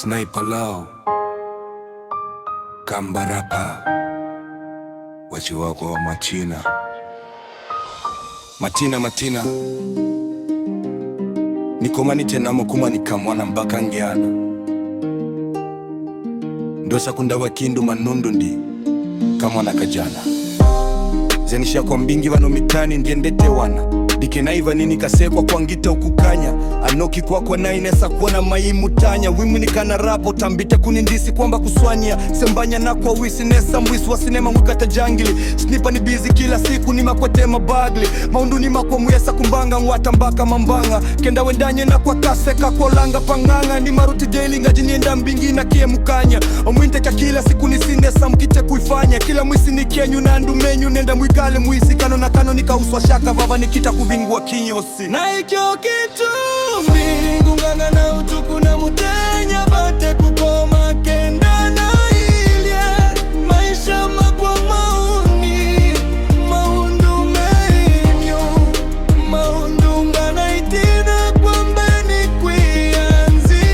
Sniper lao Kambarapa wachi wako wa Matina nikomani tena mukuma nikamwana mpaka ngiana ndosa kunda wakindu manundu ndi kamwana kajana zenisha kwa mbingi vano mitani ndiendete wana dike naiva nini kasekwa kwa ngita ukukanya anoki kwa kwa nainesa kuona maimu tanya wimu nikana rapo tambite kunindisi kwamba kuswanya sembanya na kwa wisi nesa mwisi wa sinema mwikata jangili snipa ni busy kila siku ni makwete mabagli maundu ni makwa mwesa kumbanga mwata mbaka mambanga kenda wendanye na kwa kaseka kwa langa panganga ni maruti daily ngaji nienda mbingi na kie mukanya omwinte cha kila siku ni sinesa mkite kuifanya kila mwisi ni kenyu na andumenyu nenda mwikale mwisi kano na kano nikauswa shaka vava nikita kuvingwa kinyosi na ikyo kitu mbingu nganga na utuku na mutenya bate kukoma kenda na ilye maisha makwa mauni maundu menyo maundu ngana itina kwa mbeni kuyanzi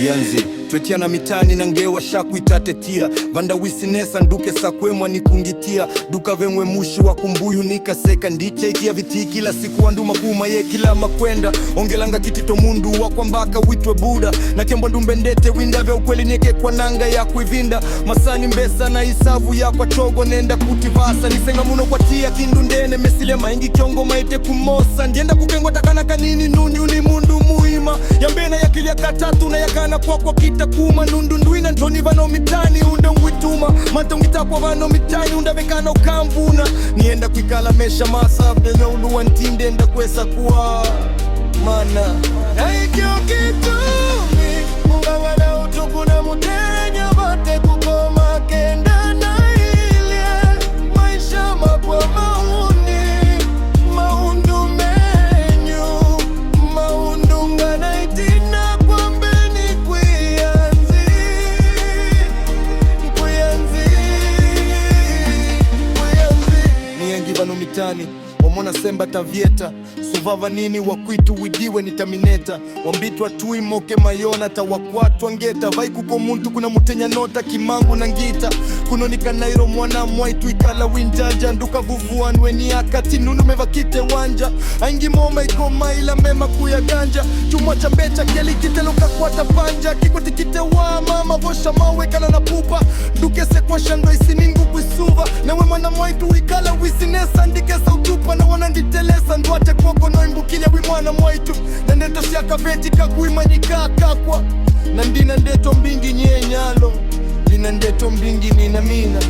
yanzi twetiana mitani na ngewa shaku itatetia vanda wisinesa nduke sakwemwa nikungitia duka vemwe mushi wa kumbuyu nikaseka ndiche ikia viti kila siku anduma kuma ye kila makwenda ongelanga kitito mundu wakwa mbaka witwe buda na kembo ndumbendete winda vya ukweli nieke kwa nanga ya kuivinda masani mbesa na isavu ya kwa chogo nenda kutivasa nisenga muno kwa tia kindu ndene mesile maingi kiongo maite kumosa ndienda kukengwa takana kanini nunyu ni mundu muima yambena ya kilia katatu na yakana kwa kita kuma nundunduina ntoni vano mitani unda ngwituma manta ngitapwa vano mitani unda vekano kamvuna nienda kwikala mesha masa vena uluwa ntinde enda kwesa kuwa mana aikyo kitumi munga wala utuku na mutenya vate kukoma kenda na ilye maisha makwa mauni maundu menyu maundu ngana itina vano mitani wamona semba tavieta suvava nini wakwitu widiwe nitamineta wambitwa tuimoke mayona tawakwatwa ngeta vai kuko muntu kuna mutenya nota kimangu na ngita kunonika nairo mwana mwaitu ikala winjanja nduka vuvuanwe ni akati nunu meva kite wanja aingi moma ikoma ila mema kuya ganja chumwa cha mbecha keli kiteluka kwata panja kikwati kite wa mama vosha mawe kana na pupa ndukese kwa shando isiningu kwisuva nawe mwana mwaitu ikala wisinesa ndikesa utupa na wana nditelesa ndwate kwako noimbukile wimwana mwaitu na ndeto siaka veti kakuimanyika kakwa na ndina ndeto mbingi nyenyalo lina ndeto mbingi nina mina